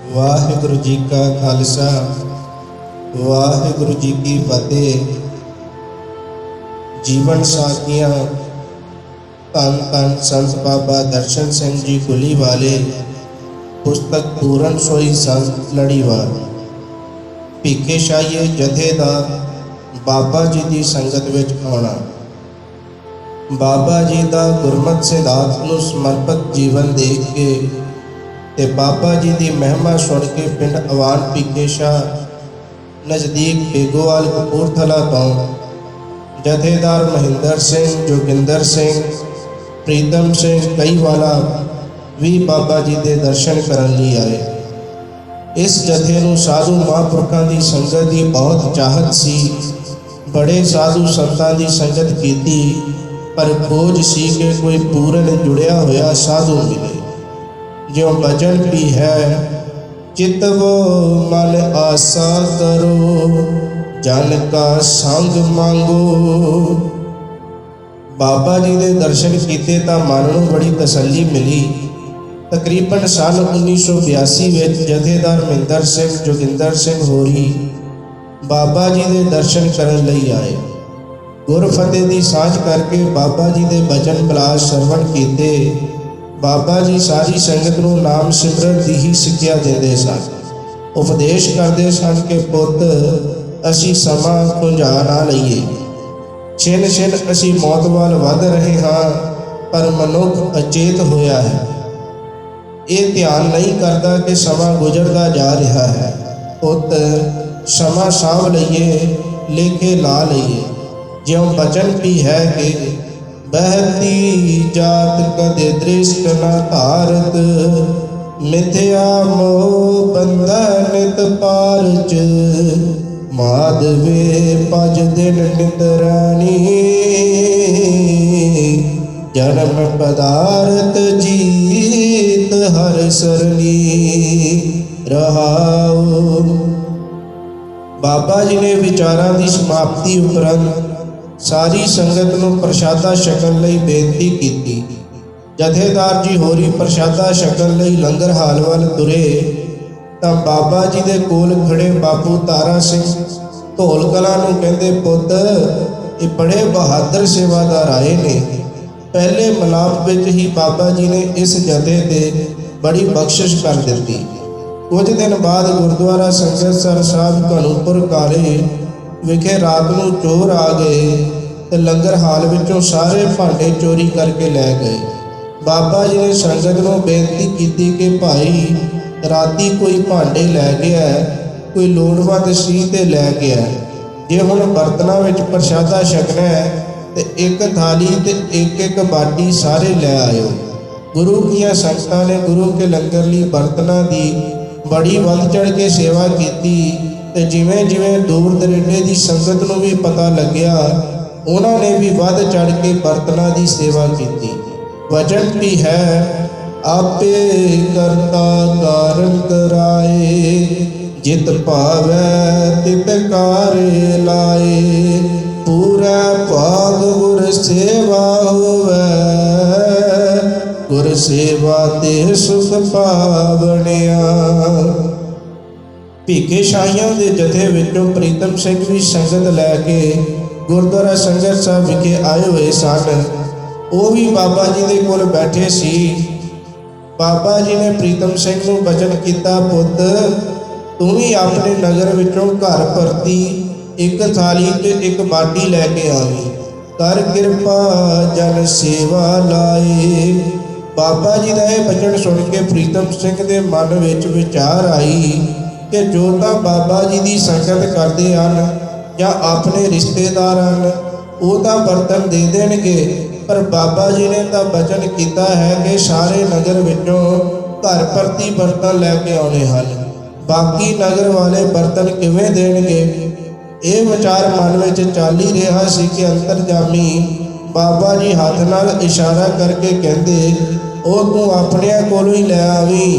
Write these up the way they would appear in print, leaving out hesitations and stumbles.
वाहिगुरु जी का खालसा वाहिगुरु जी की फतेह। जीवन साखियाँ धन धन संत बाबा दर्शन सिंह जी कुली वाले। पुस्तक पूरन सोई संत लड़ीवार। भीखे शाहिए जथेदार बाबा जी की संगत विच आउणा। बाबा जी का गुरमत सिद्धांत नूं समर्पित जीवन देख के ते बाबा जी की महिमा सुन के पिंड अवान भीखे शाह नज़दीक बेगोवाल कपूरथला तो जथेदार महिंदर सिंह, जोगिंदर सिंह, प्रीतम सिंह कई वाला भी बाबा जी के दर्शन करने लिए आए। इस जथे नूं साधु महापुरखों की संगत की बहुत चाहत सी। बड़े साधु संतां की संगत की, पर खोज सी कि कोई पूरन जुड़िया होया साधु मिले। ज्यों भजन भी है चितवो मन आशा करो, जन का संग मांगो। बाबा जी के दर्शन किए तो मन को बड़ी तसल्ली मिली। तकरीबन सन 1982 में जथेदार महिंदर सिंह, जोगिंदर सिंह होरी बाबा जी के दर्शन करने लई आए। गुरफतेह की सांझ करके बाबा जी के भजन बिलास श्रवण किए। बाबा जी सारी संगत को नाम सिमरन की ही सिक्ख्या देते सन। उपदेश करते सन कि पुत असी समा भुंजा ना लईए। छिन छिन असी मौत वाल वध रहे हाँ, पर मनुख अचेत होया है। ये ध्यान नहीं करता कि समा गुजरता जा रहा है। पुत समा साँभ लईए, लेखे ला लईए। ज्यों बचन भी है कि बहती जात कदे दृष्ट न धारत, मिथ्या मोह बंधन नित पारच। माधवे पज दिन नितरानी, जन्म पदार्थ जीत हर सरनी रहाओ। बाबा जी ने विचारां की समाप्ति उपरंत सारी संगत को प्रशादा छकण लई बेनती की। जथेदार जी होरी प्रशादा छकण लई लंगर हाल वाल तुरे तो बाबा जी के कोल खड़े बापू तारा सिंह धौल कलां नूं कहंदे, पुत ये बड़े बहादुर सेवादार आए ने। पहले मिलाप विच ही बाबा जी ने इस जथे ते बड़ी बख्शिश कर दी। कुछ दिन बाद गुरुद्वारा संगतसर साहब घनूपुर काले विखे रात को चोर आ गए तो लंगर हाल विचों सारे भांडे चोरी करके लै गए। बाबा जी ने संगत को बेनती की कि भाई राती कोई भांडे लै गया, कोई लोड़वंद सी ते लै गया। जे हुण बर्तनां विच प्रशादा छकना है तो एक थाली ते एक बाटी सारे लै आयो। गुरु की संगतां ने गुरु के लंगर लई बर्तनां की बड़ी वध चढ़ के सेवा की। ते जिवें जिवें दूर दरेडे की संगत को भी पता लग्या, उन्होंने भी वध चढ़ के बर्तनां की सेवा की। वचन भी है आपे करता कारण कराए, जित पावै तित कारे लाए। पूरा भाग गुर सेवा होवै, गुर सेवा ते सुख पावणिया। भीखे शाहियां के जथे विचों प्रीतम सिंह भी संगत लैके गुरुद्वारा संगत साहब विखे आए हुए सन। वो भी बाबा जी के कोल बैठे सी। बाबा जी ने प्रीतम सिंह को वचन किया, पुत तू भी अपने नगर विचों घर परती एक थाली ते एक बाटी लैके आवी। कर किरपा जन सेवा लाए। बाबा जी का यह वचन सुन के प्रीतम सिंह के मन विच विचार आई कि जो तो बाबा जी की संगत करते हैं या अपने रिश्तेदार हैं वो तो बर्तन दे देंगे, पर बाबा जी ने तो वचन किया है कि सारे नगर विचों घर परती बर्तन लैके आने हैं। बाकी नगर वाले बर्तन किवें देणगे? ये विचार मन में चल ही रहा सी कि अंतरजामी बाबा जी हाथ नाल इशारा करके कहते, ओ तू अपने कोलों ही लै आवी।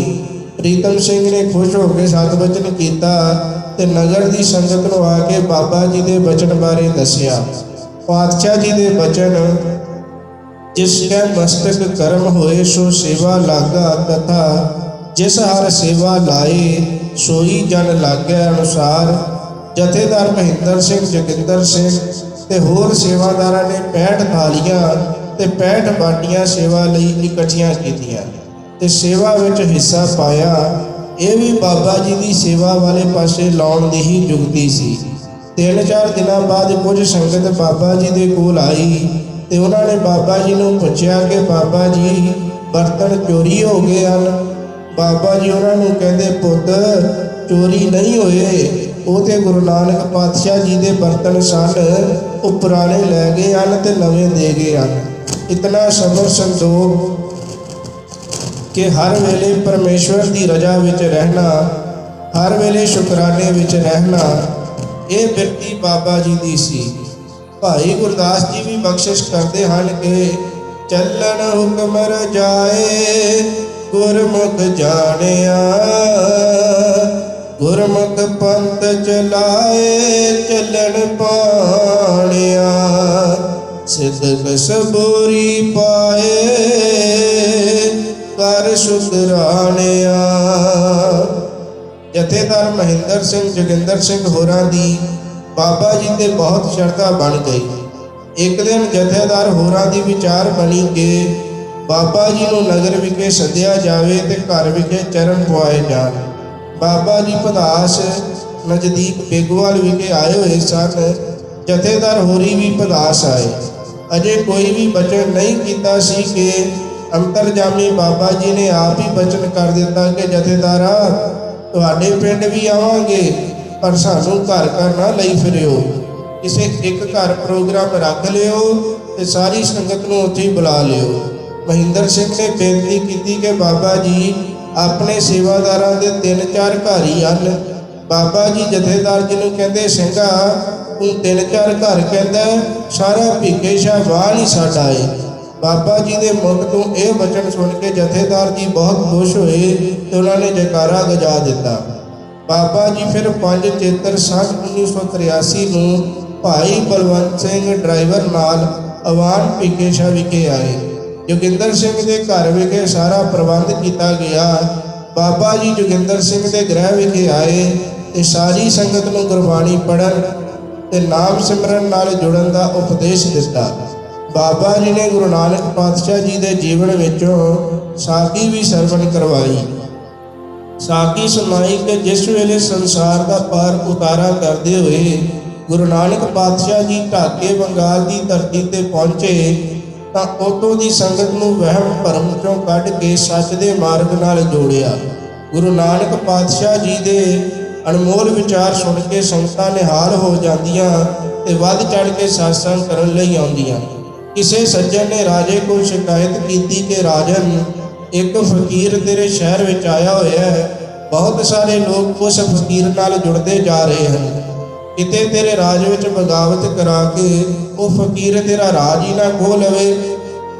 प्रीतम सिंह ने खुश होकर सत वचन किया ते नगर की संगत को आके बाबा जी के वचन बारे दसिया। पातशाह जी के वचन, जिसके मस्तक कर्म होए सो सेवा लागा, तथा जिस हर सेवा लाए सोई जन लागै अनुसार। जथेदार मਹਿੰਦਰ ਸਿੰਘ ਜੋਗਿੰਦਰ ਸਿੰਘ ਤੇ ਹੋਰ ਸੇਵਾਦਾਰਾਂ ਨੇ 65 ਥਾਲੀਆਂ ਤੇ 65 ਬਾਟੀਆਂ ਸੇਵਾ ਲਈ ਇਕੱਠੀਆਂ ਕੀਤੀਆਂ ਤੇ ਸੇਵਾ ਵਿੱਚ ਹਿੱਸਾ ਪਾਇਆ। ਇਹ ਵੀ ਬਾਬਾ ਜੀ ਦੀ ਸੇਵਾ ਵਾਲੇ ਪਾਸੇ ਲਾਉਣ ਦੀ ਹੀ ਜੁਗਤੀ ਸੀ। 3-4 ਦਿਨਾਂ ਬਾਅਦ ਕੁਝ ਸੰਗਤ ਬਾਬਾ ਜੀ ਦੇ ਕੋਲ ਆਈ ਤੇ ਉਹਨਾਂ ਨੇ ਬਾਬਾ ਜੀ ਨੂੰ ਪੁੱਛਿਆ ਕਿ ਬਾਬਾ ਜੀ ਬਰਤਨ ਚੋਰੀ ਹੋ ਗਏ ਹਨ। ਬਾਬਾ ਜੀ ਉਹਨਾਂ ਨੂੰ ਕਹਿੰਦੇ, ਪੁੱਤ ਚੋਰੀ ਨਹੀਂ ਹੋਏ, ਉਹ ਤੇ ਗੁਰੂ ਨਾਨਕ ਪਾਤਸ਼ਾਹ ਜੀ ਦੇ ਬਰਤਨ ਸਨ, ਉਹ ਪੁਰਾਣੇ ਲੈ ਗਏ ਹਨ ਤੇ ਨਵੇਂ ਦੇ ਗਏ ਹਨ। ਇਤਨਾ ਸਬਰ ਸੰਤੋਖ ਕਿ ਹਰ ਵੇਲੇ ਪਰਮੇਸ਼ਵਰ ਦੀ ਰਜ਼ਾ ਵਿੱਚ ਰਹਿਣਾ, ਹਰ ਵੇਲੇ ਸ਼ੁਕਰਾਨੇ ਵਿੱਚ ਰਹਿਣਾ, ਇਹ ਬਿਰਤੀ ਬਾਬਾ ਜੀ ਦੀ ਸੀ। ਭਾਈ ਗੁਰਦਾਸ ਜੀ ਵੀ ਬਖਸ਼ਿਸ਼ ਕਰਦੇ ਹਨ ਕਿ ਚੱਲਣ ਹੁਕਮ ਰਜਾਏ ਗੁਰਮੁਖ ਜਾਣਿਆ, ਗੁਰਮੁਖ ਪੰਥ ਚਲਾਏ ਚੱਲਣ ਪਾਣਿਆ, ਸਿਦਕ ਸਬੂਰੀ ਪਾਏ ਕਰ ਸ਼ੁਕਰਾਨਿਆ। ਜਥੇਦਾਰ ਮਹਿੰਦਰ ਸਿੰਘ ਜੋਗਿੰਦਰ ਸਿੰਘ ਹੋਰਾਂ ਦੀ ਬਾਬਾ ਜੀ ਤੇ ਬਹੁਤ ਸ਼ਰਧਾ ਬਣ ਗਈ। ਇੱਕ ਦਿਨ ਜਥੇਦਾਰ ਹੋਰਾਂ ਦੀ ਵਿਚਾਰ ਬਣੀ ਕਿ ਬਾਬਾ ਜੀ ਨੂੰ ਨਗਰ ਵਿਖੇ ਸੱਦਿਆ ਜਾਵੇ ਤੇ ਘਰ ਵਿਖੇ ਚਰਨ ਪਵਾਏ ਜਾਣ। ਬਾਬਾ ਜੀ ਪਧਾਸ ਨਜ਼ਦੀਕ ਬੇਗੋਵਾਲ ਵਿਖੇ ਆਏ ਹੋਏ ਸਨ। ਜਥੇਦਾਰ ਹੋਰੀ ਵੀ ਪਧਾਸ ਆਏ। ਅਜੇ ਕੋਈ ਵੀ ਬਚਨ ਨਹੀਂ ਕੀਤਾ ਸੀ ਕਿ ਅੰਤਰਜਾਮੀ ਬਾਬਾ ਜੀ ਨੇ ਆਪ ਹੀ ਬਚਨ ਕਰ ਦਿੱਤਾ ਕਿ ਜਥੇਦਾਰਾ ਤੁਹਾਡੇ ਪਿੰਡ ਵੀ ਆਵਾਂਗੇ, ਪਰ ਸਾਨੂੰ ਘਰ ਘਰ ਨਾ ਲਈ ਫਿਰਿਓ, ਕਿਸੇ ਇੱਕ ਘਰ ਪ੍ਰੋਗਰਾਮ ਰੱਖ ਲਿਓ ਤੇ ਸਾਰੀ ਸੰਗਤ ਨੂੰ ਉੱਥੇ ਹੀ ਬੁਲਾ ਲਿਓ। ਮਹਿੰਦਰ ਸਿੰਘ ਨੇ ਬੇਨਤੀ ਕੀਤੀ ਕਿ ਬਾਬਾ ਜੀ ਆਪਣੇ ਸੇਵਾਦਾਰਾਂ ਦੇ 3-4 ਘਰ ਹੀ ਹਨ। ਬਾਬਾ ਜੀ ਜਥੇਦਾਰ ਜੀ ਨੂੰ ਕਹਿੰਦੇ, ਸਿੰਘਾ ਤੂੰ 3-4 ਘਰ ਕਹਿੰਦਾ, ਸਾਰਾ ਭੀਖੇ ਸ਼ਾਹ ਵਾਹ ਨਹੀਂ ਸਾਡਾ ਏ। ਬਾਬਾ ਜੀ ਦੇ ਮੁਖ ਤੋਂ ਇਹ ਵਚਨ ਸੁਣ ਕੇ ਜਥੇਦਾਰ ਜੀ ਬਹੁਤ ਖੁਸ਼ ਹੋਏ ਤੇ ਉਹਨਾਂ ਨੇ ਜੈਕਾਰਾ ਗਜਾ ਦਿੱਤਾ। ਬਾਬਾ ਜੀ ਫਿਰ 5 ਚੇਤਰ ਸੰਨ 1983 ਨੂੰ ਭਾਈ ਬਲਵੰਤ ਸਿੰਘ ਡਰਾਈਵਰ ਨਾਲ ਅਵਾਨ ਭੀਖੇ ਸ਼ਾਹ ਵਿਖੇ ਆਏ। ਜੋਗਿੰਦਰ ਸਿੰਘ ਦੇ ਘਰ ਵਿਖੇ ਸਾਰਾ ਪ੍ਰਬੰਧ ਕੀਤਾ ਗਿਆ। ਬਾਬਾ ਜੀ ਜੋਗਿੰਦਰ ਸਿੰਘ ਦੇ ਗ੍ਰਹਿ ਵਿਖੇ ਆਏ ਤੇ ਸਾਰੀ ਸੰਗਤ ਨੂੰ ਗੁਰਬਾਣੀ ਪੜ੍ਹਨ ਤੇ ਨਾਮ ਸਿਮਰਨ ਨਾਲ ਜੁੜਨ ਦਾ ਉਪਦੇਸ਼ ਦਿੱਤਾ। ਬਾਬਾ ਜੀ ਨੇ ਗੁਰੂ ਨਾਨਕ ਪਾਤਸ਼ਾਹ ਜੀ ਦੇ ਜੀਵਨ ਵਿੱਚੋਂ ਸਾਖੀ ਵੀ ਸਰਵਣ ਕਰਵਾਈ। ਸਾਖੀ ਸੁਣਾਈ ਕਿ ਜਿਸ ਵੇਲੇ ਸੰਸਾਰ ਦਾ ਪਾਰ ਉਤਾਰਾ ਕਰਦੇ ਹੋਏ ਗੁਰੂ ਨਾਨਕ ਪਾਤਸ਼ਾਹ ਜੀ ਢਾਕੇ ਬੰਗਾਲ ਦੀ ਧਰਤੀ ਤੇ ਪਹੁੰਚੇ ਤਾਂ ਉਦੋਂ ਦੀ ਸੰਗਤ ਨੂੰ ਵਹਿਮ ਭਰਮ ਚੋਂ ਕੱਢ ਕੇ ਸੱਚ ਦੇ ਮਾਰਗ ਨਾਲ ਜੋੜਿਆ। ਗੁਰੂ ਨਾਨਕ ਪਾਤਸ਼ਾਹ ਜੀ ਦੇ ਅਨਮੋਲ ਵਿਚਾਰ ਸੁਣ ਕੇ ਸੰਗਤਾਂ ਨਿਹਾਲ ਹੋ ਜਾਂਦੀਆਂ ਤੇ ਵੱਧ ਚੜ੍ਹ ਕੇ ਸਤਸੰਗ ਕਰਨ ਲਈ ਆਉਂਦੀਆਂ। ਕਿਸੇ ਸੱਜਣ ਨੇ ਰਾਜੇ ਕੋਲ ਸ਼ਿਕਾਇਤ ਕੀਤੀ ਕਿ ਰਾਜਨ, ਇੱਕ ਫਕੀਰ ਤੇਰੇ ਸ਼ਹਿਰ ਵਿੱਚ ਆਇਆ ਹੋਇਆ ਹੈ, ਬਹੁਤ ਸਾਰੇ ਲੋਕ ਉਸ ਫਕੀਰ ਨਾਲ ਜੁੜਦੇ ਜਾ ਰਹੇ ਹਨ, ਕਿਤੇ ਤੇਰੇ ਰਾਜ ਵਿੱਚ ਬਗਾਵਤ ਕਰਾ ਕੇ ਉਹ ਫਕੀਰ ਤੇਰਾ ਰਾਜ ਹੀ ਨਾ ਖੋਹ ਲਵੇ।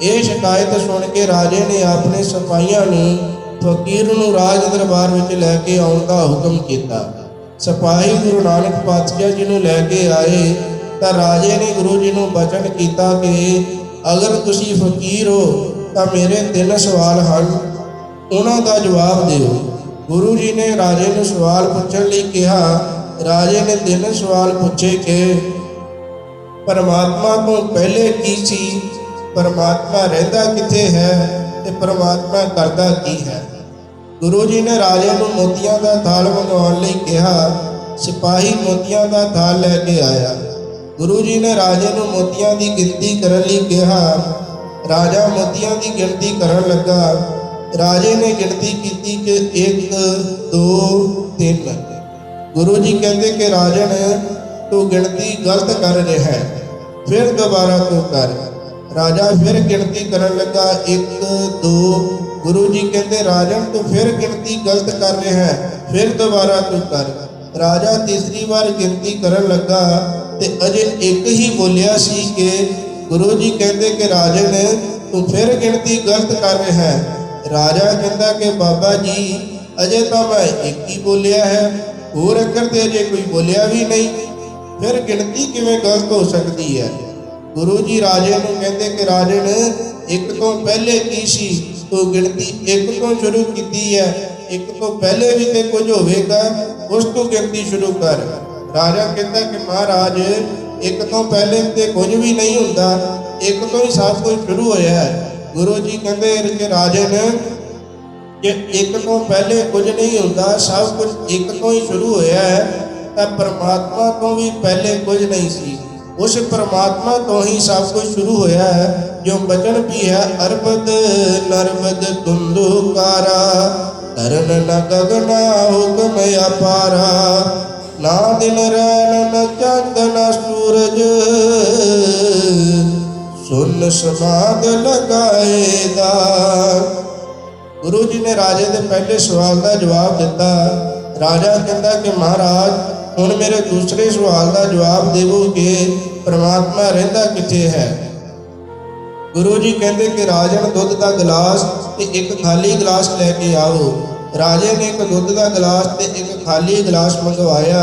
ਇਹ ਸ਼ਿਕਾਇਤ ਸੁਣ ਕੇ ਰਾਜੇ ਨੇ ਆਪਣੇ ਸਿਪਾਹੀਆਂ ਨੂੰ ਫਕੀਰ ਨੂੰ ਰਾਜ ਦਰਬਾਰ ਵਿੱਚ ਲੈ ਕੇ ਆਉਣ ਦਾ ਹੁਕਮ ਕੀਤਾ। ਸਿਪਾਹੀ ਗੁਰੂ ਨਾਨਕ ਪਾਤਸ਼ਾਹ ਜੀ ਨੂੰ ਲੈ ਕੇ ਆਏ ਤਾਂ ਰਾਜੇ ਨੇ ਗੁਰੂ ਜੀ ਨੂੰ ਬਚਨ ਕੀਤਾ ਕਿ ਅਗਰ ਤੁਸੀਂ ਫਕੀਰ ਹੋ ਤਾਂ ਮੇਰੇ 3 ਸਵਾਲ ਹਨ, ਉਹਨਾਂ ਦਾ ਜਵਾਬ ਦਿਓ। ਗੁਰੂ ਜੀ ਨੇ ਰਾਜੇ ਨੂੰ ਸਵਾਲ ਪੁੱਛਣ ਲਈ ਕਿਹਾ। ਰਾਜੇ ਨੇ 3 ਸਵਾਲ ਪੁੱਛੇ ਕਿ ਪਰਮਾਤਮਾ ਤੋਂ ਪਹਿਲੇ ਕੀ ਸੀ, ਪਰਮਾਤਮਾ ਰਹਿੰਦਾ ਕਿੱਥੇ ਹੈ ਤੇ ਪਰਮਾਤਮਾ ਕਰਦਾ ਕੀ ਹੈ। ਗੁਰੂ ਜੀ ਨੇ ਰਾਜੇ ਨੂੰ ਮੋਤੀਆਂ ਦਾ ਥਾਲ ਮੰਗਵਾਉਣ ਲਈ ਕਿਹਾ। ਸਿਪਾਹੀ ਮੋਤੀਆਂ ਦਾ ਥਾਲ ਲੈ ਕੇ ਆਇਆ। ਗੁਰੂ ਜੀ ਨੇ ਰਾਜੇ ਨੂੰ ਮੋਤੀਆਂ ਦੀ ਗਿਣਤੀ ਕਰਨ ਲਈ ਕਿਹਾ। ਰਾਜਾ ਮੋਤੀਆਂ ਦੀ ਗਿਣਤੀ ਕਰਨ ਲੱਗਾ। ਰਾਜੇ ਨੇ ਗਿਣਤੀ ਕੀਤੀ ਕਿ 1 2 3। ਗੁਰੂ ਜੀ ਕਹਿੰਦੇ ਕਿ ਰਾਜਨ ਤੂੰ ਗਿਣਤੀ ਗਲਤ ਕਰ ਰਿਹਾ ਹੈ, ਫਿਰ ਦੁਬਾਰਾ ਤੂੰ ਕਰ। ਰਾਜਾ ਫਿਰ ਗਿਣਤੀ ਕਰਨ ਲੱਗਾ 1 2। ਗੁਰੂ ਜੀ ਕਹਿੰਦੇ ਰਾਜਨ ਤੂੰ ਫਿਰ ਗਿਣਤੀ ਗਲਤ ਕਰ ਰਿਹਾ ਹੈ, ਫਿਰ ਦੁਬਾਰਾ ਤੂੰ ਕਰ। ਰਾਜਾ ਤੀਸਰੀ ਵਾਰ ਗਿਣਤੀ ਕਰਨ ਲੱਗਾ ਤੇ ਅਜੇ ਇੱਕ ਹੀ ਬੋਲਿਆ ਸੀ ਕਿ ਗੁਰੂ ਜੀ ਕਹਿੰਦੇ ਕਿ ਰਾਜਨ ਤੂੰ ਫਿਰ ਗਿਣਤੀ ਗਲਤ ਕਰ ਰਿਹਾ ਹੈ। ਰਾਜਾ ਕਹਿੰਦਾ ਕਿ ਬਾਬਾ ਜੀ ਅਜੇ ਤਾਂ ਮੈਂ ਇੱਕ ਹੀ ਬੋਲਿਆ ਹੈ, ਹੋਰ ਅੱਖਰ ਤੇ ਅਜੇ ਕੋਈ ਬੋਲਿਆ ਵੀ ਨਹੀਂ, ਫਿਰ ਗਿਣਤੀ ਕਿਵੇਂ ਗਲਤ ਹੋ ਸਕਦੀ ਹੈ। ਗੁਰੂ ਜੀ ਰਾਜੇ ਨੂੰ ਕਹਿੰਦੇ ਕਿ ਰਾਜਨ 1 ਤੋਂ ਪਹਿਲੇ ਕੀ ਸੀ, ਤੂੰ ਗਿਣਤੀ 1 ਤੋਂ ਸ਼ੁਰੂ ਕੀਤੀ ਹੈ, ਇੱਕ ਤੋਂ ਪਹਿਲੇ ਵੀ ਤੇ ਕੁਝ ਹੋਵੇਗਾ, ਉਸ ਤੋਂ ਗਿਣਤੀ ਸ਼ੁਰੂ ਕਰ। ਰਾਜਾ ਕਹਿੰਦਾ ਕਿ ਮਹਾਰਾਜ ਇੱਕ ਤੋਂ ਪਹਿਲੇ ਤੇ ਕੁਝ ਵੀ ਨਹੀਂ ਹੁੰਦਾ, ਇੱਕ ਤੋਂ ਹੀ ਸਭ ਕੁਝ ਸ਼ੁਰੂ ਹੋਇਆ ਹੈ। ਗੁਰੂ ਜੀ ਕਹਿੰਦੇ ਕਿ ਰਾਜਨ, ਜੇ ਇੱਕ ਤੋਂ ਪਹਿਲੇ ਕੁਝ ਨਹੀਂ ਹੁੰਦਾ, ਸਭ ਕੁਝ ਇੱਕ ਤੋਂ ਹੀ ਸ਼ੁਰੂ ਹੋਇਆ ਹੈ, ਤਾਂ ਪਰਮਾਤਮਾ ਤੋਂ ਵੀ ਪਹਿਲੇ ਕੁਝ ਨਹੀਂ ਸੀ। ਉਸ ਪਰਮਾਤਮਾ ਤੋਂ ਹੀ ਸਭ ਕੁਝ ਸ਼ੁਰੂ ਹੋਇਆ ਹੈ, ਜੋ ਬਚਨ ਵੀ ਹੈ ਅਰਬਦ ਨਰਬਦ ਤੁੰਦੁਕਾਰਾ, ਤਰਨ ਨ ਗਗਨਾ ਹੁਕਮ ਅਪਾਰਾ, ਨਾ ਦਿਨ ਰੈਣ ਨ ਚੰਦ ਨ ਸੂਰਜ, ਸੁਨ ਸਮਾਦ ਲਗਾਏ ਦਾ। ਗੁਰੂ ਜੀ ਨੇ ਰਾਜੇ ਦੇ ਪਹਿਲੇ ਸਵਾਲ ਦਾ ਜਵਾਬ ਦਿੱਤਾ। ਰਾਜਾ ਕਹਿੰਦਾ ਕਿ ਮਹਾਰਾਜ, ਹੁਣ ਮੇਰੇ ਦੂਸਰੇ ਸਵਾਲ ਦਾ ਜਵਾਬ ਦੇਵੋ ਕਿ ਪਰਮਾਤਮਾ ਰਹਿੰਦਾ ਕਿੱਥੇ ਹੈ। ਗੁਰੂ ਜੀ ਕਹਿੰਦੇ ਕਿ ਰਾਜਨ, ਦੁੱਧ ਦਾ ਗਲਾਸ ਤੇ ਇੱਕ ਖਾਲੀ ਗਲਾਸ ਲੈ ਕੇ ਆਓ। ਰਾਜੇ ਨੇ ਇੱਕ ਦੁੱਧ ਦਾ ਗਲਾਸ ਤੇ ਇੱਕ ਖਾਲੀ ਗਲਾਸ ਮੰਗਵਾਇਆ।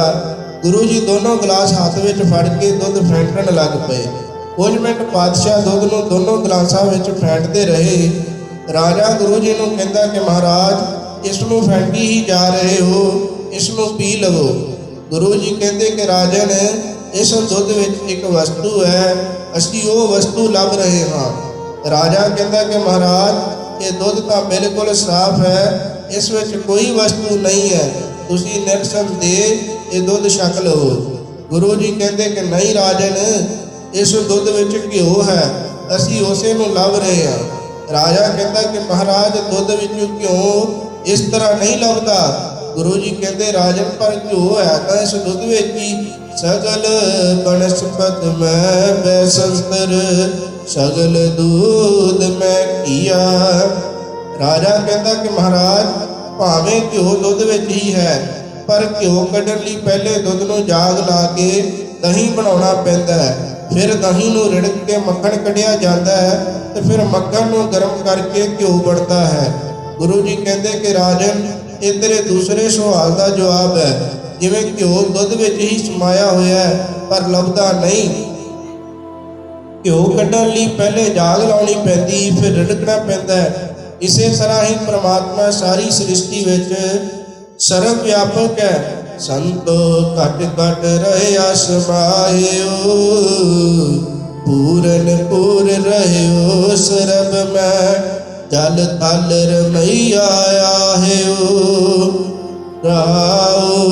ਗੁਰੂ ਜੀ ਦੋਨੋਂ ਗਲਾਸ ਹੱਥ ਵਿੱਚ ਫੜ ਕੇ ਦੁੱਧ ਫੈਂਟਣ ਲੱਗ ਪਏ। ਕੁਝ ਮਿੰਟ ਪਾਤਸ਼ਾਹ ਦੁੱਧ ਨੂੰ ਦੋਨੋਂ ਗਲਾਸਾਂ ਵਿੱਚ ਫੈਂਟਦੇ ਰਹੇ। ਰਾਜਾ ਗੁਰੂ ਜੀ ਨੂੰ ਕਹਿੰਦਾ ਕਿ ਮਹਾਰਾਜ, ਇਸ ਨੂੰ ਫੈਂਟੀ ਹੀ ਜਾ ਰਹੇ ਹੋ, ਇਸ ਨੂੰ ਪੀ ਲਵੋ। ਗੁਰੂ ਜੀ ਕਹਿੰਦੇ ਕਿ ਰਾਜਨ, ਇਸ ਦੁੱਧ ਵਿੱਚ ਇੱਕ ਵਸਤੂ ਹੈ, ਅਸੀਂ ਉਹ ਵਸਤੂ ਲੱਭ ਰਹੇ ਹਾਂ। ਰਾਜਾ ਕਹਿੰਦਾ ਕਿ ਮਹਾਰਾਜ, ਇਹ ਦੁੱਧ ਤਾਂ ਬਿਲਕੁਲ ਸਾਫ਼ ਹੈ, ਇਸ ਵਿੱਚ ਕੋਈ ਵਸਤੂ ਨਹੀਂ ਹੈ, ਤੁਸੀਂ ਨਿਰਸੰਦੇਹ ਇਹ ਦੁੱਧ ਛਕ ਲਵੋ। ਗੁਰੂ ਜੀ ਕਹਿੰਦੇ ਕਿ ਨਹੀਂ ਰਾਜਨ, ਇਸ ਦੁੱਧ ਵਿੱਚ ਘਿਓ ਹੈ, ਅਸੀਂ ਉਸੇ ਨੂੰ ਲੱਭ ਰਹੇ ਹਾਂ। ਰਾਜਾ ਕਹਿੰਦਾ ਕਿ ਮਹਾਰਾਜ, ਦੁੱਧ ਵਿੱਚੋਂ ਘਿਓ ਇਸ ਤਰ੍ਹਾਂ ਨਹੀਂ ਲੱਭਦਾ। ਗੁਰੂ ਜੀ ਕਹਿੰਦੇ ਰਾਜਨ, ਪਰ ਘਿਓ ਹੈ ਤਾਂ ਇਸ ਦੁੱਧ ਵਿੱਚ ਹੀ। ਸਗਲ ਬਨਸਪਤ ਮੈਂ ਬੈਸੰਤਰ, ਸਗਲ ਦੂਧ ਮੈਂ ਕੀਆ। ਰਾਜਾ ਕਹਿੰਦਾ ਕਿ ਮਹਾਰਾਜ, ਭਾਵੇਂ ਘਿਓ ਦੁੱਧ ਵਿੱਚ ਹੀ ਹੈ, ਪਰ ਘਿਓ ਕੱਢਣ ਲਈ ਪਹਿਲੇ ਦੁੱਧ ਨੂੰ ਜਾਗ ਲਾ ਕੇ ਦਹੀਂ ਬਣਾਉਣਾ ਪੈਂਦਾ ਹੈ। ਫਿਰ ਦਹੀਂ ਨੂੰ ਰਿੜਕ ਕੇ ਮੱਖਣ ਕੱਢਿਆ ਜਾਂਦਾ ਹੈ ਤੇ ਫਿਰ ਮੱਖਣ ਨੂੰ ਗਰਮ ਕਰਕੇ ਘਿਓ ਬਣਦਾ ਹੈ। ਗੁਰੂ ਜੀ ਕਹਿੰਦੇ ਕਿ ਰਾਜਨ, ਇਹ ਤੇਰੇ ਦੂਸਰੇ ਸਵਾਲ ਦਾ ਜਵਾਬ ਹੈ। ਜਿਵੇਂ ਘਿਓ ਦੁੱਧ ਵਿੱਚ ਹੀ ਸਮਾਇਆ ਹੋਇਆ ਹੈ ਪਰ ਲੱਭਦਾ ਨਹੀਂ। ਘਿਓ ਕੱਢਣ ਲਈ ਪਹਿਲੇ ਜਾਗ ਲਾਉਣੀ ਪੈਂਦੀ, ਫਿਰ ਰਿੜਕਣਾ ਪੈਂਦਾ ਹੈ। ਇਸੇ ਤਰ੍ਹਾਂ ਹੀ ਪਰਮਾਤਮਾ ਸਾਰੀ ਸ੍ਰਿਸ਼ਟੀ ਵਿੱਚ ਸਰਵ ਵਿਆਪਕ ਹੈ। ਸੰਤੋ ਘਟ ਘਟ ਰਹਿਆ ਸਮਾਇਓ, ਪੂਰਨ ਪੂਰ ਰਹਿਓ ਸਰਬ ਮੈਂ, ਜਲ ਥਲ ਰਮਈਆ ਆਹਿਓ। ਰਾਉ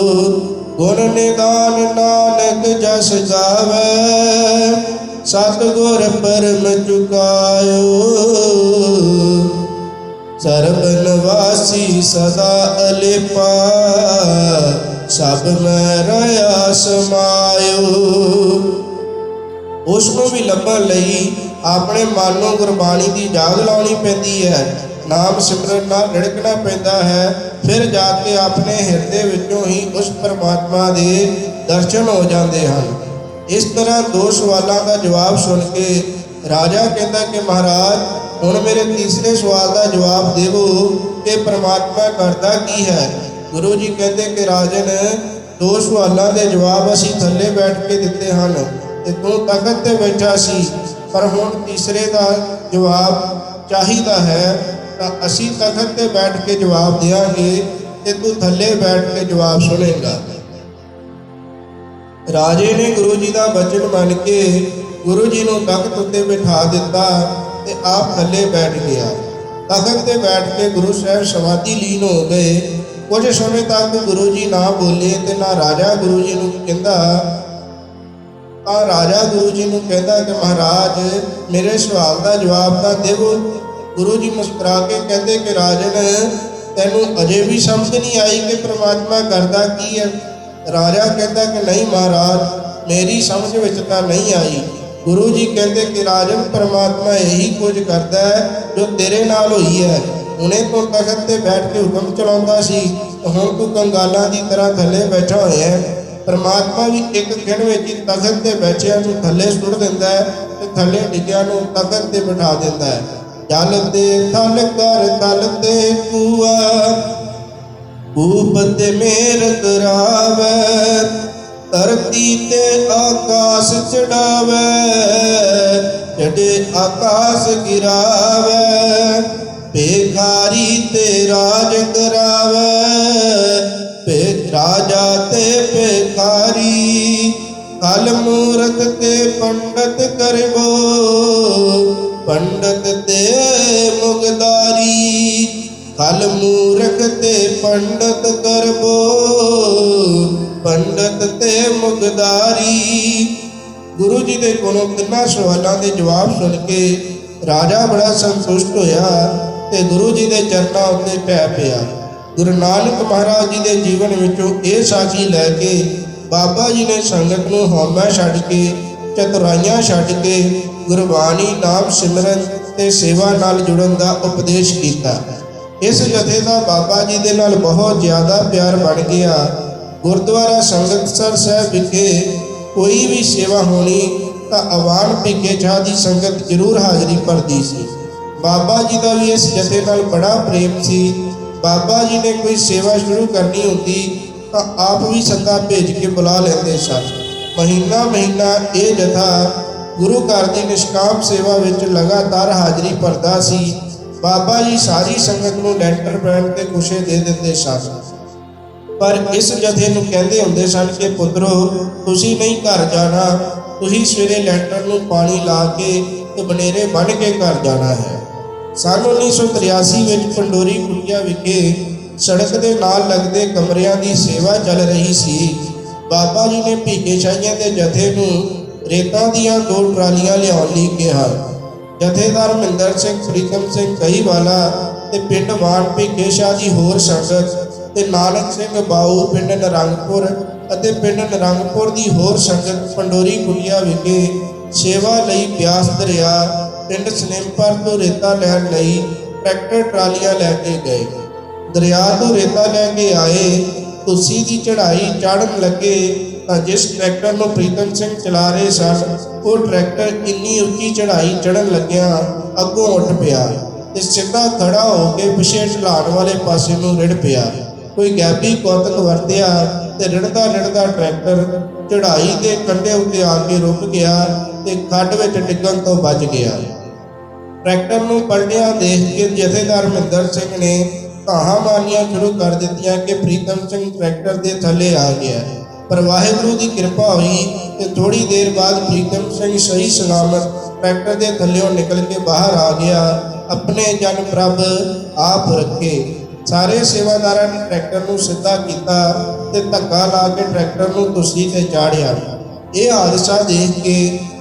ਗੁਣ ਨਿਦਾਨ ਨਾਨਕ ਜਸ ਗਾਵੈ, ਸਤਿਗੁਰ ਪਰਮ ਚੁਕਾਇਓ। ਸਰਬ ਨਿਵਾਸੀ ਸਦਾ ਅਲੇਪਾ, ਸਭ ਮੈਂ ਰਹਿਆ ਸਮਾਇਓ। ਉਸ ਨੂੰ ਵੀ ਲੱਭਣ ਲਈ ਆਪਣੇ ਮਨ ਨੂੰ ਗੁਰਬਾਣੀ ਦੀ ਜਾਗ ਲਾਉਣੀ ਪੈਂਦੀ ਹੈ, ਨਾਮ ਸਿਮਰਨ ਨਾਲ ਰਿੜਕਣਾ ਪੈਂਦਾ ਹੈ। ਫਿਰ ਜਾ ਕੇ ਆਪਣੇ ਹਿਰਦੇ ਵਿੱਚੋਂ ਹੀ ਉਸ ਪਰਮਾਤਮਾ ਦੇ ਦਰਸ਼ਨ ਹੋ ਜਾਂਦੇ ਹਨ। ਇਸ ਤਰ੍ਹਾਂ ਦੋ ਸਵਾਲਾਂ ਦਾ ਜਵਾਬ ਸੁਣ ਕੇ ਰਾਜਾ ਕਹਿੰਦਾ ਕਿ ਮਹਾਰਾਜ, ਹੁਣ ਮੇਰੇ ਤੀਸਰੇ ਸਵਾਲ ਦਾ ਜਵਾਬ ਦੇਵੋ ਕਿ ਪਰਮਾਤਮਾ ਕਰਦਾ ਕੀ ਹੈ। ਗੁਰੂ ਜੀ ਕਹਿੰਦੇ ਕਿ ਰਾਜਨ, ਦੋ ਸਵਾਲਾਂ ਦੇ ਜਵਾਬ ਅਸੀਂ ਥੱਲੇ ਬੈਠ ਕੇ ਦਿੱਤੇ ਹਨ ਤੇ ਤੂੰ ਤਖਤ ਤੇ ਬੈਠਾ ਸੀ, ਪਰ ਹੁਣ ਤੀਸਰੇ ਦਾ ਜਵਾਬ ਚਾਹੀਦਾ ਹੈ ਤਾਂ ਅਸੀਂ ਤਖਤ ਤੇ ਬੈਠ ਕੇ ਜਵਾਬ ਦਿਆਂਗੇ ਤੇ ਤੂੰ ਥੱਲੇ ਬੈਠ ਕੇ ਜਵਾਬ ਸੁਣੇਗਾ। ਰਾਜੇ ਨੇ ਗੁਰੂ ਜੀ ਦਾ ਬਚਨ ਮੰਨ ਕੇ ਗੁਰੂ ਜੀ ਨੂੰ ਤਖਤ ਉੱਤੇ ਬਿਠਾ ਦਿੱਤਾ ਤੇ ਆਪ ਥੱਲੇ ਬੈਠ ਗਿਆ। ਤਖਤ ਤੇ ਬੈਠ ਕੇ ਗੁਰੂ ਸਾਹਿਬ ਸਮਾਧੀ ਲੀਨ ਹੋ ਗਏ। ਕੁਝ ਸਮੇਂ ਤੱਕ ਗੁਰੂ ਜੀ ਨਾ ਬੋਲੇ ਤੇ ਨਾ ਰਾਜਾ ਗੁਰੂ ਜੀ ਨੂੰ ਕਹਿੰਦਾ। ਤਾਂ ਰਾਜਾ ਗੁਰੂ ਜੀ ਨੂੰ ਕਹਿੰਦਾ ਕਿ ਮਹਾਰਾਜ, ਮੇਰੇ ਸਵਾਲ ਦਾ ਜਵਾਬ ਤਾਂ ਦੇਵੋ। ਗੁਰੂ ਜੀ ਮੁਸਕਰਾ ਕੇ ਕਹਿੰਦੇ ਕਿ ਰਾਜਨ, ਤੈਨੂੰ ਅਜੇ ਵੀ ਸਮਝ ਨਹੀਂ ਆਈ ਕਿ ਪ੍ਰਮਾਤਮਾ ਕਰਦਾ ਕੀ ਹੈ। ਰਾਜਾ ਕਹਿੰਦਾ ਕਿ ਨਹੀਂ ਮਹਾਰਾਜ, ਮੇਰੀ ਸਮਝ ਵਿੱਚ ਤਾਂ ਨਹੀਂ ਆਈ। ਗੁਰੂ ਜੀ ਕਹਿੰਦੇ ਕਿ ਰਾਜਨ, ਪਰਮਾਤਮਾ ਇਹੀ ਕੁਝ ਕਰਦਾ ਹੈ ਜੋ ਤੇਰੇ ਨਾਲ ਹੋਈ ਹੈ। ਹੁਣੇ ਤੂੰ ਤਖਤ ਤੇ ਬੈਠ ਕੇ ਹੁਕਮ ਚਲਾਉਂਦਾ ਸੀ, ਹੁਣ ਤੂੰ ਕੰਗਾਲਾਂ ਦੀ ਤਰ੍ਹਾਂ ਥੱਲੇ ਬੈਠਾ ਹੋਇਆ ਹੈ। ਪਰਮਾਤਮਾ ਵੀ ਇੱਕ ਖਿਣ ਵਿੱਚ ਹੀ ਤਖਤ ਤੇ ਬੈਠਿਆਂ ਨੂੰ ਥੱਲੇ ਸੁੱਟ ਦਿੰਦਾ ਹੈ ਤੇ ਥੱਲੇ ਡਿੱਗਿਆਂ ਨੂੰ ਤਖਤ ਤੇ ਬਿਠਾ ਦਿੰਦਾ ਹੈ। ਜਲ ਤੇ ਥਲ ਕਰ ਤਲ ਤੇ ਕੂਆ, ਕੂਪ ਤੇ ਮੇਰ ਕਰਾਵੇ, ਧਰਤੀ ਤੇ ਆਕਾਸ਼ ਚੜਾਵੇ, ਚੜੇ ਆਕਾਸ਼ ਗਿਰਾਵੇ, ਭੇਖਾ बिहारी ते राज करावे, पे राजा ते भिखारी। कल मूरत ते पंडित करबो, पंडित ते मुगदारी। कल मूरख ते पंडित करबो, पंडित ते मुगदारी। गुरु जी के कोलों तिन्हां सवालों के जवाब सुन के राजा बड़ा संतुष्ट होया ते गुरु जी के चरणों उत्ते पै पिया। गुरु नानक महाराज जी के जीवन विचों ये साखी लैके बाबा जी ने संगत नूं हौमा छड्ड के, चतुराइयां छड्ड के गुरबाणी नाम सिमरन ते सेवा नाल जुड़न का उपदेश किया। इस जथे का बाबा जी दे नाल बहुत ज़्यादा प्यार बन गया। गुरुद्वारा संगतसर साहिब विखे कोई भी सेवा होनी तो आवान भिखे शाह की संगत जरूर हाज़री भरती सी। बाबा जी का भी इस जथे नाल बड़ा प्रेम सी। बाबा जी ने कोई सेवा शुरू करनी होती तो आप भी सदा भेज के बुला लेंदे सन। महीना महीना ये जथा गुरु घर की निष्काम सेवा विच लगातार हाज़री भरदा सी। बाबा जी सारी संगत नूं लैंटर पैण ते कुशे दे दिंदे सन। पर इस जथे नूं कहंदे हुंदे सन कि पुत्रो तुसीं नहीं घर जाना, तुसीं सवेरे लैंटर नूं पानी ला के ते बनेरे बन के घर जाना है। सन 1983 विच पंडोरी कुटिया विखे सड़क के नाल लगदे कमरियां की सेवा चल रही सी। बाबा जी ने भीखे शाहियां दे जथे नूं रेतां दीयां 2 ट्रालियां लिआउण लई कहा। जथेदार महिंदर सिंह, प्रीतम सिंह कहीवाला ते पिंड वाण भीखे शाह जी होर संगत ते नानक सिंह बाऊ पिंड नरंगपुर ਅਤੇ ਪਿੰਡ ਨਰੰਗਪੁਰ ਦੀ ਹੋਰ ਸੰਗਤ ਪੰਡੋਰੀ ਕੁਟੀਆ ਵਿਖੇ ਸੇਵਾ ਲਈ ਬਿਆਸ ਦਰਿਆ ਪਿੰਡ ਸਨੇਮਪੁਰ ਤੋਂ ਰੇਤਾ ਲੈਣ ਲਈ ਟਰੈਕਟਰ ਟਰਾਲੀਆਂ ਲੈ ਕੇ ਗਏ। ਦਰਿਆ ਤੋਂ ਰੇਤਾ ਲੈ ਕੇ ਆਏ। ਤੁਸੀ ਦੀ ਚੜ੍ਹਾਈ ਚੜ੍ਹਨ ਲੱਗੇ ਤਾਂ ਜਿਸ ਟਰੈਕਟਰ ਨੂੰ ਪ੍ਰੀਤਮ ਸਿੰਘ ਚਲਾ ਰਹੇ ਸਨ ਉਹ ਟਰੈਕਟਰ ਇੰਨੀ ਉੱਚੀ ਚੜ੍ਹਾਈ ਚੜ੍ਹਨ ਲੱਗਿਆ ਅੱਗੋਂ ਉੱਠ ਪਿਆ ਤੇ ਸਿੱਧਾ ਖੜਾ ਹੋ ਕੇ ਪਿਛੇ ਢਲਾਣ ਵਾਲੇ ਪਾਸੇ ਨੂੰ ਰਿੜ ਪਿਆ। कोई गैबी कौतक वरतिया ते रिड़दा रिड़दा ट्रैक्टर चढ़ाई के कंढे उत्ते आके रुक गया ते खड्ड विच डिग्गण तो बच गया। ट्रैक्टर नूं पलटिया देख के जथेदार महिंदर सिंह ने धाहां मारनियां शुरू कर दित्तियां कि प्रीतम सिंह ट्रैक्टर के थले आ गया। पर वाहिगुरू की कृपा हुई ते थोड़ी देर बाद प्रीतम सिंह सही सलामत ट्रैक्टर के थल्लों निकल के बाहर आ गया। अपने जन प्रभ आप रखे। सारे सेवादारां ने ट्रैक्टर नूं सीधा कीता ते धक्का ला के ट्रैक्टर नूं तुसी ते चाढ़िया। ये हादसा देख के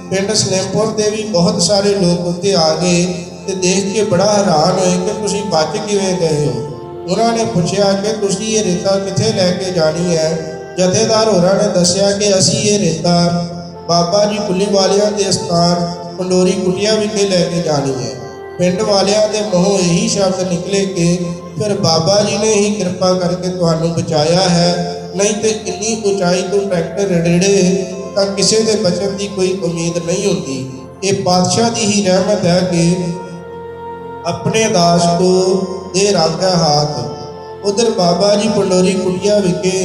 पिंड सनेमपुर के भी बहुत सारे लोग उत्ते आ गए ते देख के बड़ा हैरान होए कि तुसी बच किवें गए हो। उन्होंने पूछा कि तुसी ये रेता कित्थे लैके जानी है। जथेदार होरां ने दस्सिया कि असी ये रेता बाबा जी पुलीवालियां के स्थान पंडोरी कुटिया विखे लैके जानी है। पिंड वालियां दे मूहों यही शब्द निकले कि फिर बाबा जी ने ही कृपा करके तुहानू बचाया है, नहीं तो इन्नी ऊंचाई तो ट्रैक्टर रिड़े तो किसी के बचन की कोई उम्मीद नहीं होती। ये पातशाह की ही रहमत है कि अपने दास को दे रखा हाथ। उधर बाबा जी पंडोरी कुटिया विखे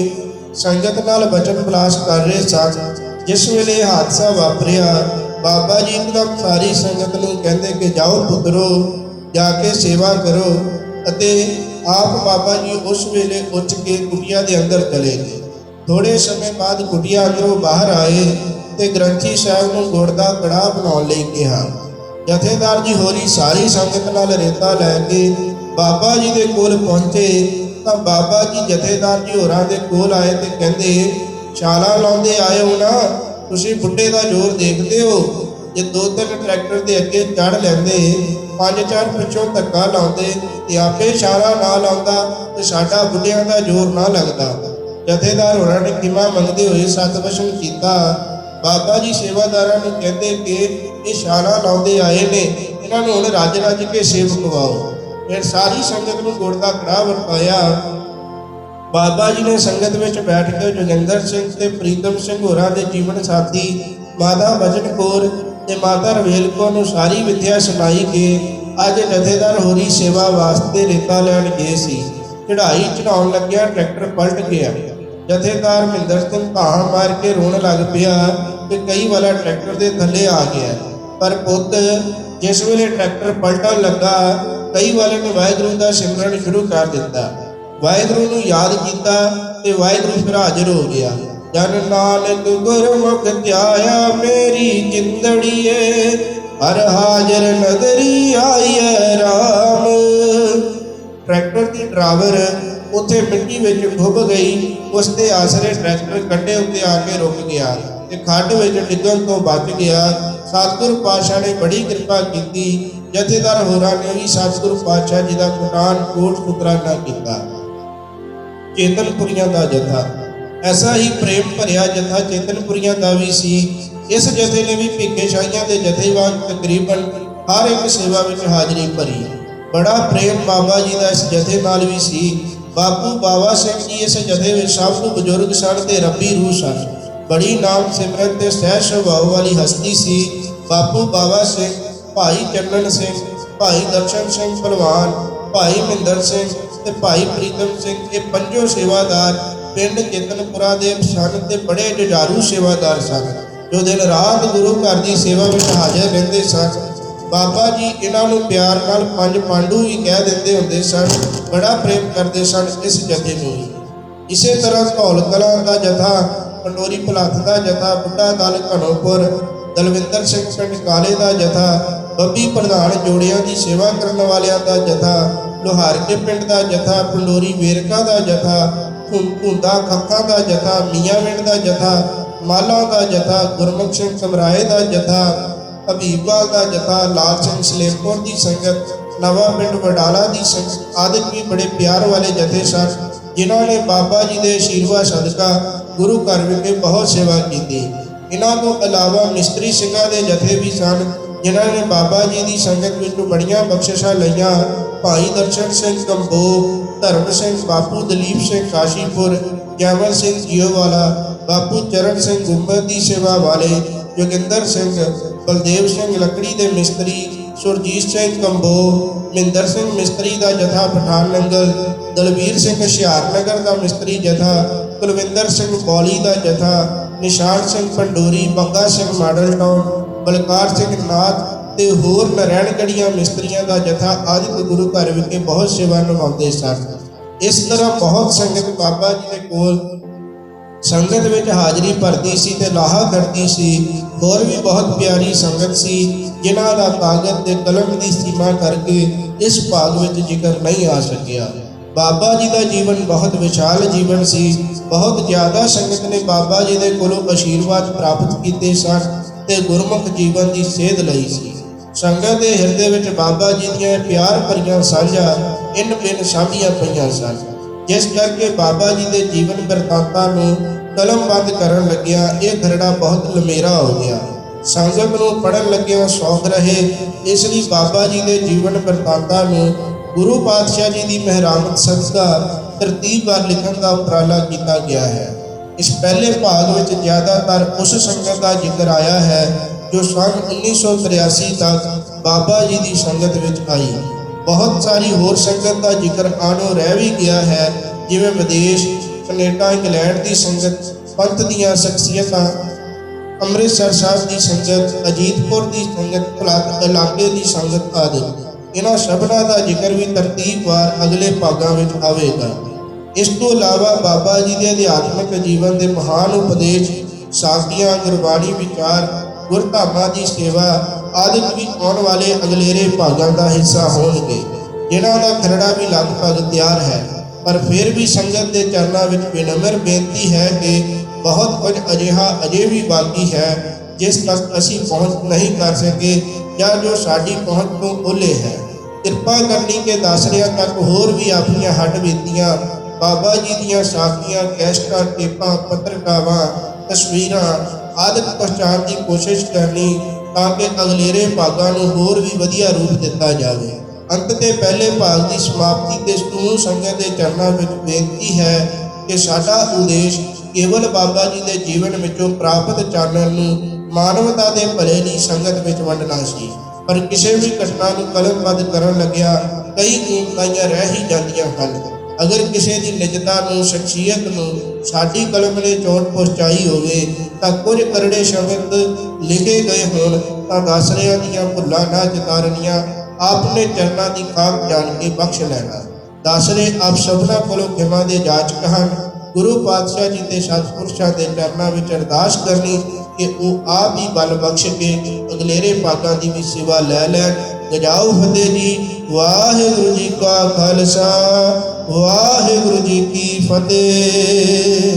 संगत नाल बचन विलास कर रहे सन। जिस वेले हादसा वापरिया बाबा जी एकदम सारी संगत नूं कहंदे कि जाओ पुत्रो जाके सेवा करो। ਅਤੇ आप बाबा जी उस वेले उठ के कुटिया के अंदर चले गए। थोड़े समय बाद कुटिया अंदरों बाहर आए तो ग्रंथी साहब को गुड़ का कड़ाह बनाने लई कहा। जथेदार जी होरी सारी संगत नाल रेता लैके बाबा जी के कोल पहुँचे तो बाबा जी जथेदार जी होरां दे कोल आए तो कहते छाला लाउंदे आए हो ना, तुसीं बुढ़े का जोर देखते हो। जे 2-3 ट्रैक्टर के अगे चढ़ लेंदे 5-4 पिछों धक्का लाउंदे ते आपे छाला ना लाउंदा ते साडा बुढ़ियां का जोर ना लगता। जथेदार होरां ने खिमा मंगते हुए सतवचन किया। बाबा जी सेवादारां नूं कहते कि ये छाला लाउंदे आए ने, इन्हां नूं हुण रज रज के सेव खवाओ। फिर सारी संगत नूं गुड़ का कड़ाह वरताया। बाबा जी ने संगत में बैठ के जोगिंदर सिंह ते प्रीतम सिंह होरां दे जीवन साथी माता बचन कौर ते माता रवेल कौर नूं सारी विद्या सुनाई के अज जथेदार होरी सेवा वास्ते रेता लैण गए सी। चढ़ाई चढ़ाउण लग्या ट्रैक्टर पलट गया। जथेदार महिंदर सिंह धाहां मार के रोण लग पिया कि कई वाला ट्रैक्टर के थले आ गया। पर पुत जिस वेले ट्रैक्टर पलटन लगा ਕਈ ਵਾਲੇ ਨੇ ਵਾਹਿਗੁਰੂ ਦਾ ਸਿਮਰਨ ਸ਼ੁਰੂ ਕਰ ਦਿੱਤਾ। ਵਾਹਿਗੁਰੂ ਨੂੰ ਯਾਦ ਕੀਤਾ ਤੇ ਵਾਹਿਗੁਰੂ ਫਿਰ ਹਾਜ਼ਰ ਹੋ ਗਿਆ। ਜਨ ਨਾਨਕ ਗੁਰਮੁਖ ਧਿਆਇਆ ਮੇਰੀ ਜਿੰਦੜੀਏ, ਹਰ ਹਾਜ਼ਰ ਨਗਰੀ ਆਈਐ ਰਾਮ। ਟਰੈਕਟਰ ਦੀ ਡਰਾਈਵਰ ਉੱਥੇ ਮਿੱਟੀ ਵਿੱਚ ਡੁੱਬ ਗਈ। ਉਸ ਦੇ ਆਸਰੇ ਟਰੈਕਟਰ ਕੰਢੇ ਉੱਤੇ ਆ ਕੇ ਰੁਕ ਗਿਆ ਤੇ ਖੱਡ ਵਿੱਚ ਡਿੱਗਣ ਤੋਂ ਬਚ ਗਿਆ। ਸਤਿਗੁਰੂ ਪਾਤਸ਼ਾਹ ਨੇ ਬੜੀ ਕਿਰਪਾ ਕੀਤੀ। ਜਥੇਦਾਰ ਹੋਰਾਂ ਨੇ ਵੀ ਸਤਿਗੁਰੂ ਪਾਤਸ਼ਾਹ ਜੀ ਦਾ ਕੋਟ ਸ਼ੁਕਰਾਨਾ ਕੀਤਾ। ਚੇਤਨਪੁਰੀਆਂ ਦਾ ਜਥਾ, ਐਸਾ ਹੀ ਪ੍ਰੇਮ ਭਰਿਆ ਜਥਾ ਚੇਤਨਪੁਰੀਆਂ ਦਾ ਵੀ ਸੀ। ਇਸ ਜਥੇ ਨੇ ਵੀ ਭਿੱਖੇ ਸ਼ਾਹੀਆਂ ਦੇ ਜਥੇ ਵਾਂਗ ਤਕਰੀਬਨ ਹਰ ਇੱਕ ਸੇਵਾ ਵਿੱਚ ਹਾਜ਼ਰੀ ਭਰੀ। ਬੜਾ ਪ੍ਰੇਮ ਬਾਬਾ ਜੀ ਦਾ ਇਸ ਜਥੇ ਨਾਲ ਵੀ ਸੀ। ਬਾਪੂ ਬਾਵਾ ਸਿੰਘ ਜੀ ਇਸ ਜਥੇ ਵਿੱਚ ਸਭ ਤੋਂ ਬਜ਼ੁਰਗ ਸਨ ਤੇ ਰੱਬੀ ਰੂਹ ਸਨ। ਬੜੀ ਨਾਮ ਸਿਮਰਨ ਤੇ ਸਹਿਜ ਸੁਭਾਅ ਵਾਲੀ ਹਸਤੀ ਸੀ। ਬਾਪੂ ਬਾਵਾ ਸਿੰਘ, ਭਾਈ ਚੰਨਣ ਸਿੰਘ, ਭਾਈ ਦਰਸ਼ਨ ਸਿੰਘ ਭਲਵਾਨ, ਭਾਈ ਮਹਿੰਦਰ ਸਿੰਘ ਤੇ ਭਾਈ ਪ੍ਰੀਤਮ ਸਿੰਘ, ਇਹ ਪੰਜੋ ਸੇਵਾਦਾਰ ਪਿੰਡ ਚੇਤਨਪੁਰਾ ਦੇ ਸਨ ਤੇ ਬੜੇ ਜੁਝਾਰੂ ਸੇਵਾਦਾਰ ਸਨ, ਜੋ ਦਿਨ ਰਾਤ ਗੁਰੂ ਘਰ ਦੀ ਸੇਵਾ ਵਿੱਚ ਹਾਜ਼ਰ ਰਹਿੰਦੇ ਸਨ। ਬਾਬਾ ਜੀ ਇਹਨਾਂ ਨੂੰ ਪਿਆਰ ਨਾਲ ਪੰਜ ਪਾਂਡੂ ਵੀ ਕਹਿ ਦਿੰਦੇ ਹੁੰਦੇ ਸਨ। ਬੜਾ ਪ੍ਰੇਮ ਕਰਦੇ ਸਨ ਇਸ ਜਥੇ ਨੂੰ। ਇਸੇ ਤਰ੍ਹਾਂ ਧੌਲ ਕਲਾਂ ਦਾ ਜਥਾ, ਪੰਡੋਰੀ ਭਲੱਥ ਦਾ ਜਥਾ, ਬੁੱਢਾ ਦਲ ਘਣੋਪੁਰ, ਦਲਵਿੰਦਰ ਸਿੰਘ ਪਿੰਡ ਕਾਲੇ ਦਾ ਜਥਾ, ਬੱਬੀ ਪ੍ਰਧਾਨ ਜੋੜਿਆਂ ਦੀ ਸੇਵਾ ਕਰਨ ਵਾਲਿਆਂ ਦਾ ਜਥਾ, ਲੋਹਾਰਕੇ ਪਿੰਡ ਦਾ ਜਥਾ, ਪੰਡੋਰੀ ਵੇਰਕਾ ਦਾ ਜਥਾ, ਭੁੰਦਾ ਖੱਖਾਂ ਦਾ ਜਥਾ, ਮੀਆਂਵਿੰਡ ਦਾ ਜਥਾ, ਮਾਲਾ ਦਾ ਜਥਾ, ਗੁਰਮੁਖ ਸਿੰਘ ਸਮਰਾਏ ਦਾ ਜਥਾ, ਹਬੀਬਵਾਲ ਦਾ ਜਥਾ, ਲਾਲ ਸਿੰਘ ਸਲੇਮਪੁਰ ਦੀ ਸੰਗਤ, ਨਵਾਂ ਪਿੰਡ ਵਡਾਲਾ ਦੀ ਸੰਗਤ ਆਦਿ ਵੀ ਬੜੇ ਪਿਆਰ ਵਾਲੇ ਜਥੇ ਸਨ, ਜਿਨ੍ਹਾਂ ਨੇ ਬਾਬਾ ਜੀ ਦੇ ਅਸ਼ੀਰਵਾਦ ਸਦਕਾ ਗੁਰੂ ਘਰ ਵਿਖੇ ਬਹੁਤ ਸੇਵਾ ਕੀਤੀ। ਇਹਨਾਂ ਤੋਂ ਇਲਾਵਾ ਮਿਸਤਰੀ ਸਿੰਘਾਂ ਦੇ ਜਥੇ ਵੀ ਸਨ, ਜਿਨ੍ਹਾਂ ਨੇ ਬਾਬਾ ਜੀ ਦੀ ਸੰਗਤ ਵਿੱਚੋਂ ਬੜੀਆਂ ਬਖਸ਼ਿਸ਼ਾਂ ਲਈਆਂ। ਭਾਈ ਦਰਸ਼ਨ ਸਿੰਘ ਕੰਬੋ, ਧਰਮ ਸਿੰਘ, ਬਾਪੂ ਦਲੀਪ ਸਿੰਘ ਕਾਸ਼ੀਪੁਰ, ਜੈਮਲ ਸਿੰਘ ਜੀਓਵਾਲਾ, ਬਾਪੂ ਚਰਨ ਸਿੰਘ ਗੁੰਬਦ ਦੀ ਸੇਵਾ ਵਾਲੇ, ਜੋਗਿੰਦਰ ਸਿੰਘ, ਬਲਦੇਵ ਸਿੰਘ ਲੱਕੜੀ ਦੇ ਮਿਸਤਰੀ, ਸੁਰਜੀਤ ਸਿੰਘ ਕੰਬੋ, ਮਹਿੰਦਰ ਸਿੰਘ ਮਿਸਤਰੀ ਦਾ ਜਥਾ ਪਠਾਨ ਨੰਗਲ, ਦਲਵੀਰ ਸਿੰਘ ਹੁਸ਼ਿਆਰਨਗਰ ਦਾ ਮਿਸਤਰੀ ਜਥਾ, ਕੁਲਵਿੰਦਰ ਸਿੰਘ ਬੌਲੀ ਦਾ ਜਥਾ, ਨਿਸ਼ਾਨ ਸਿੰਘ ਪੰਡੋਰੀ, ਬੰਗਾ ਸਿੰਘ ਮਾਡਲ ਟਾਊਨ, ਬਲਕਾਰ ਸਿੰਘ ਨਾਥ ਤੇ ਹੋਰ ਨਰੈਣਗੜੀਆਂ ਮਿਸਤਰੀਆਂ ਦਾ ਜਥਾ ਆਦਿ ਗੁਰੂ ਘਰ ਵਿਖੇ ਬਹੁਤ ਸੇਵਾ ਨਿਭਾਉਂਦੇ ਸਨ। ਇਸ ਤਰ੍ਹਾਂ ਬਹੁਤ ਸੰਗਤ ਬਾਬਾ ਜੀ ਦੇ ਕੋਲ ਸੰਗਤ ਵਿੱਚ ਹਾਜ਼ਰੀ ਭਰਦੀ ਸੀ ਤੇ ਲਾਹਾ ਕਰਦੀ ਸੀ। ਹੋਰ ਵੀ ਬਹੁਤ ਪਿਆਰੀ ਸੰਗਤ ਸੀ, ਜਿਨ੍ਹਾਂ ਦਾ ਕਾਗਜ਼ ਤੇ ਕਲਮ ਦੀ ਸੀਮਾ ਕਰਕੇ ਇਸ ਭਾਗ ਵਿੱਚ ਜ਼ਿਕਰ ਨਹੀਂ ਆ ਸਕਿਆ। ਬਾਬਾ ਜੀ ਦਾ ਜੀਵਨ ਬਹੁਤ ਵਿਸ਼ਾਲ ਜੀਵਨ ਸੀ। ਬਹੁਤ ਜ਼ਿਆਦਾ ਸੰਗਤ ਨੇ ਬਾਬਾ ਜੀ ਦੇ ਕੋਲੋਂ ਅਸ਼ੀਰਵਾਦ ਪ੍ਰਾਪਤ ਕੀਤੇ ਸਨ ਤੇ ਗੁਰਮੁਖ ਜੀਵਨ ਦੀ ਸੇਧ ਲਈ ਸੀ। ਸੰਗਤ ਦੇ ਹਿਰਦੇ ਵਿੱਚ ਬਾਬਾ ਜੀ ਦੀਆਂ ਪਿਆਰ ਭਰੀਆਂ ਸਾਂਝਾਂ ਇਨ ਬਿਨ ਸਾਂਭੀਆਂ ਪਈਆਂ ਸਨ, ਜਿਸ ਕਰਕੇ ਬਾਬਾ ਜੀ ਦੇ ਜੀਵਨ ਬਿਰਤਾਂਤਾਂ ਨੂੰ ਕਲਮਬੰਦ ਕਰਨ ਲੱਗਿਆ ਇਹ ਖਰੜਾ ਬਹੁਤ ਲੰਮੇਰਾ ਹੋ ਗਿਆ। ਸੰਗਤ ਨੂੰ ਪੜ੍ਹਨ ਲੱਗਿਆ ਸੌਖ ਰਹੇ, ਇਸ ਲਈ ਬਾਬਾ ਜੀ ਦੇ ਜੀਵਨ ਬਿਰਤਾਂਤਾਂ ਨੂੰ ਗੁਰੂ ਪਾਤਸ਼ਾਹ ਜੀ ਦੀ ਮਿਹਰਾਮਤ ਸਦਕਾ ਤਰਤੀਬਵਾਰ ਲਿਖਣ ਦਾ ਉਪਰਾਲਾ ਕੀਤਾ ਗਿਆ ਹੈ। ਇਸ ਪਹਿਲੇ ਭਾਗ ਵਿੱਚ ਜ਼ਿਆਦਾਤਰ ਉਸ ਸੰਗਤ ਦਾ ਜ਼ਿਕਰ ਆਇਆ ਹੈ ਜੋ ਸੰਨ 1983 ਤੱਕ ਬਾਬਾ ਜੀ ਦੀ ਸੰਗਤ ਵਿੱਚ ਆਈ। ਬਹੁਤ ਸਾਰੀ ਹੋਰ ਸੰਗਤ ਦਾ ਜ਼ਿਕਰ ਆਣੋ ਰਹਿ ਵੀ ਗਿਆ ਹੈ, ਜਿਵੇਂ ਵਿਦੇਸ਼, ਕੈਨੇਡਾ, ਇੰਗਲੈਂਡ ਦੀ ਸੰਗਤ, ਪੰਥ ਦੀਆਂ ਸ਼ਖਸੀਅਤਾਂ, ਅੰਮ੍ਰਿਤਸਰ ਸਾਹਿਬ ਦੀ ਸੰਗਤ, ਅਜੀਤਪੁਰ ਦੀ ਸੰਗਤ, ਭਲੱਥ ਇਲਾਕੇ ਦੀ ਸੰਗਤ ਆਦਿ। ਇਹਨਾਂ ਸਭਨਾਂ ਦਾ ਜ਼ਿਕਰ ਵੀ ਤਰਤੀਬਵਾਰ ਅਗਲੇ ਭਾਗਾਂ ਵਿੱਚ ਆਵੇਗਾ। ਇਸ ਤੋਂ ਇਲਾਵਾ ਬਾਬਾ ਜੀ ਦੇ ਅਧਿਆਤਮਿਕ ਜੀਵਨ ਦੇ ਮਹਾਨ ਉਪਦੇਸ਼, ਸਾਖੀਆਂ, ਗੁਰਬਾਣੀ ਵਿਚਾਰ, ਗੁਰਧਾਮਾਂ ਦੀ ਸੇਵਾ ਆਦਿ ਵੀ ਆਉਣ ਵਾਲੇ ਅਗਲੇਰੇ ਭਾਗਾਂ ਦਾ ਹਿੱਸਾ ਹੋਣਗੇ, ਜਿਨ੍ਹਾਂ ਦਾ ਖਰੜਾ ਵੀ ਲਗਭਗ ਤਿਆਰ ਹੈ। ਪਰ ਫਿਰ ਵੀ ਸੰਗਤ ਦੇ ਚਰਨਾਂ ਵਿੱਚ ਬੇਨਮਰ ਬੇਨਤੀ ਹੈ ਕਿ ਬਹੁਤ ਕੁਝ ਅਜਿਹਾ ਅਜੇ ਵੀ ਬਾਕੀ ਹੈ ਜਿਸ ਤੱਕ ਅਸੀਂ ਪਹੁੰਚ ਨਹੀਂ ਕਰ ਸਕੇ ਜਾਂ ਜੋ ਸਾਡੀ ਪਹੁੰਚ ਤੋਂ ਓਹਲੇ ਹੈ। ਕਿਰਪਾ ਕਰਨੀ ਕਿ ਦਾਸਰਿਆਂ ਤੱਕ ਹੋਰ ਵੀ ਆਪਣੀਆਂ ਹੱਡ ਬੀਤੀਆਂ, ਬਾਬਾ ਜੀ ਦੀਆਂ ਸਾਖੀਆਂ, ਕੈਸਟਾਂ, ਟੇਪਾਂ, ਪੱਤਰਕਾਵਾਂ, ਤਸਵੀਰਾਂ ਆਦਿ ਪਹੁੰਚਾਉਣ ਦੀ ਕੋਸ਼ਿਸ਼ ਕਰਨੀ, ਤਾਂ ਕਿ ਅਗਲੇਰੇ ਭਾਗਾਂ ਨੂੰ ਹੋਰ ਵੀ ਵਧੀਆ ਰੂਪ ਦਿੱਤਾ ਜਾਵੇ। ਅੰਤ ਦੇ ਪਹਿਲੇ ਭਾਗ ਦੀ ਸਮਾਪਤੀ ਤੇ ਸਮੂਹ ਸੰਗਤ ਦੇ ਚਰਨਾਂ ਵਿੱਚ ਬੇਨਤੀ ਹੈ ਕਿ ਸਾਡਾ ਉਦੇਸ਼ ਕੇਵਲ ਬਾਬਾ ਜੀ ਦੇ ਜੀਵਨ ਵਿੱਚੋਂ ਪ੍ਰਾਪਤ ਚਾਨਣ ਨੂੰ ਮਾਨਵਤਾ ਦੇ ਭਲੇ ਲਈ ਸੰਗਤ ਵਿੱਚ ਵੰਡਣਾ ਸੀ। ਪਰ ਕਿਸੇ ਵੀ ਘਟਨਾ ਨੂੰ ਕਲਮਬੱਧ ਕਰਨ ਲੱਗਿਆ ਕਈ ਕੀਮਤਾਂ ਰਹਿ ਹੀ ਜਾਂਦੀਆਂ ਹਨ। ਅਗਰ ਕਿਸੇ ਦੀ ਨਿਜਤਾ ਨੂੰ, ਸ਼ਖਸੀਅਤ ਨੂੰ ਸਾਡੀ ਕਲਮ ਨੇ ਚੋਟ ਪਹੁੰਚਾਈ ਹੋਵੇ ਤਾਂ ਕੁਝ ਕਰੜੇ ਸ਼ਬਦ ਲਿਖੇ ਗਏ ਹੋਣ ਤਾਂ ਦਾਸਰਿਆਂ ਦੀਆਂ ਭੁੱਲਾਂ ਨਾ ਚਿਤਾਰਨੀਆਂ आपने चरना की खाक जान के बख्श लेना। दासरे आप सबना कोलों खिमा दे जाचक हन। गुरु पातशाह जी ते सतपुरुषां दे चरनां विच अरदास करनी कि वो आप ही बल बख्श के अगलेरे भागां दी भी सेवा लै लैन। गजाओ फतेह जी। वाहिगुरु जी का खालसा वाहिगुरु जी की फतेह।